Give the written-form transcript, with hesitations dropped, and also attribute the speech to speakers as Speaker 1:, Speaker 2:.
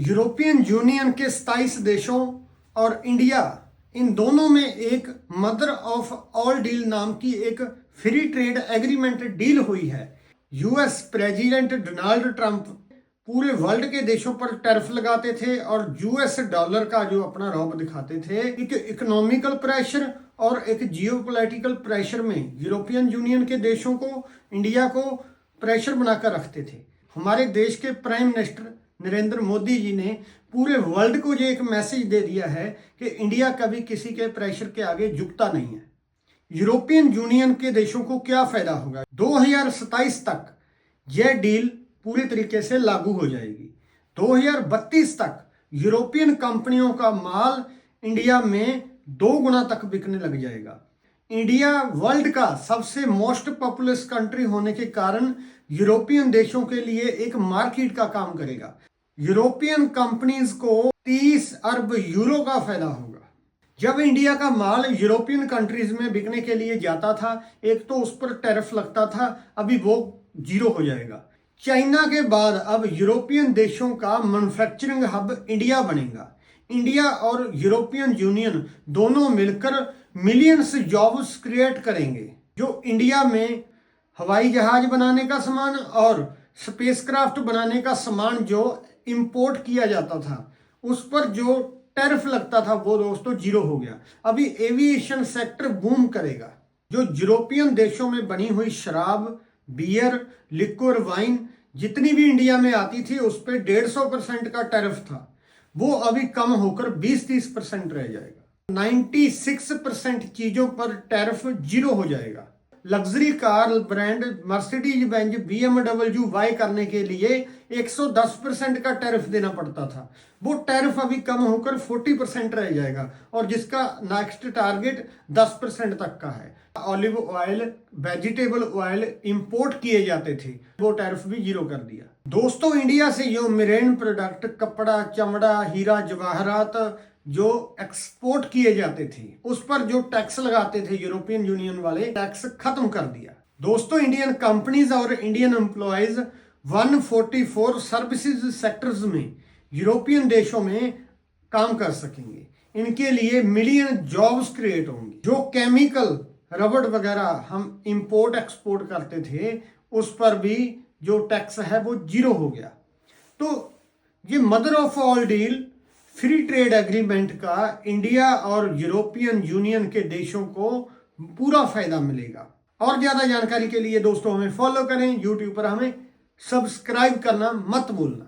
Speaker 1: European union के 27 देशों और इंडिया, इन दोनों में एक मदर ऑफ ऑल डील नाम की एक फ्री ट्रेड एग्रीमेंट डील हुई है। यूएस प्रेसिडेंट डोनाल्ड ट्रंप पूरे वर्ल्ड के देशों पर टैरिफ लगाते थे और यूएस डॉलर का जो अपना रौब दिखाते थे। एक इकोनॉमिकल प्रेशर और एक जियोपॉलिटिकल प्रेशर में यूरोपियन यूनियन के देशों को, इंडिया को प्रेशर बनाकर रखते थे। हमारे देश के प्राइम मिनिस्टर नरेंद्र मोदी जी ने पूरे वर्ल्ड को ये एक मैसेज दे दिया है कि इंडिया कभी किसी के प्रेशर के आगे झुकता नहीं है। यूरोपियन यूनियन के देशों को क्या फायदा होगा? 2027 तक यह डील पूरी तरीके से लागू हो जाएगी। 2032 तक यूरोपियन कंपनियों का माल इंडिया में 2 गुना तक बिकने लग जाएगा। इंडिया वर्ल्ड का सबसे मोस्ट पॉपुलस कंट्री होने के कारण यूरोपियन देशों के लिए एक मार्केट का काम करेगा। यूरोपियन कंपनीज को 30 अरब यूरो का फायदा होगा। जब इंडिया का माल यूरोपियन कंट्रीज में बिकने के लिए जाता था, एक तो उस पर टैरिफ लगता था, अभी वो 0 हो जाएगा। चाइना के बाद अब यूरोपियन देशों का मैन्युफैक्चरिंग हब इंडिया बनेगा। इंडिया और यूरोपियन यूनियन दोनों मिलकर मिलियंस जॉब्स क्रिएट करेंगे। जो इंडिया में हवाई जहाज बनाने का सामान और स्पेसक्राफ्ट बनाने का सामान जो इंपोर्ट किया जाता था, उस पर जो टैरिफ लगता था वो दोस्तों 0 हो गया। अभी एविएशन सेक्टर बूम करेगा। जो यूरोपियन देशों में बनी हुई शराब, बियर, लिक्विड वाइन जितनी भी इंडिया में आती थी उस पर 150% का टैरिफ था, वो अभी कम होकर 20-30% रह जाएगा। 96% चीजों पर टैरिफ 0 हो जाएगा। Luxury car brand Mercedes Benz BMW buy करने के लिए 110% का टैरिफ देना पड़ता था, वो टैरिफ अभी कम होकर 40% रह जाएगा और जिसका नेक्स्ट टारगेट 10% तक का है। Olive oil, vegetable oil import किए जाते थे, वो टैरिफ भी 0 कर दिया। दोस्तों, इंडिया से जो मेरीन प्रोडक्ट, कपड़ा, चमड़ा, हीरा जवाहरात जो एक्सपोर्ट किए जाते थे, उस पर जो टैक्स लगाते थे यूरोपियन यूनियन वाले, टैक्स खत्म कर दिया। दोस्तों, इंडियन कंपनीज और इंडियन एम्प्लॉयज 144 सर्विसेज सेक्टर्स में यूरोपियन देशों में काम कर सकेंगे। इनके लिए मिलियन जॉब्स क्रिएट होंगी। जो केमिकल, रबड़ वगैरह हम इंपोर्ट एक्सपोर्ट करते थे, उस पर भी जो टैक्स है वो 0 हो गया। तो ये mother of all deal free trade agreement का इंडिया और यूरोपियन यूनियन के देशों को पूरा फायदा मिलेगा। और ज्यादा जानकारी के लिए दोस्तों हमें फॉलो करें, यूट्यूब पर हमें सब्सक्राइब करना मत भूलना।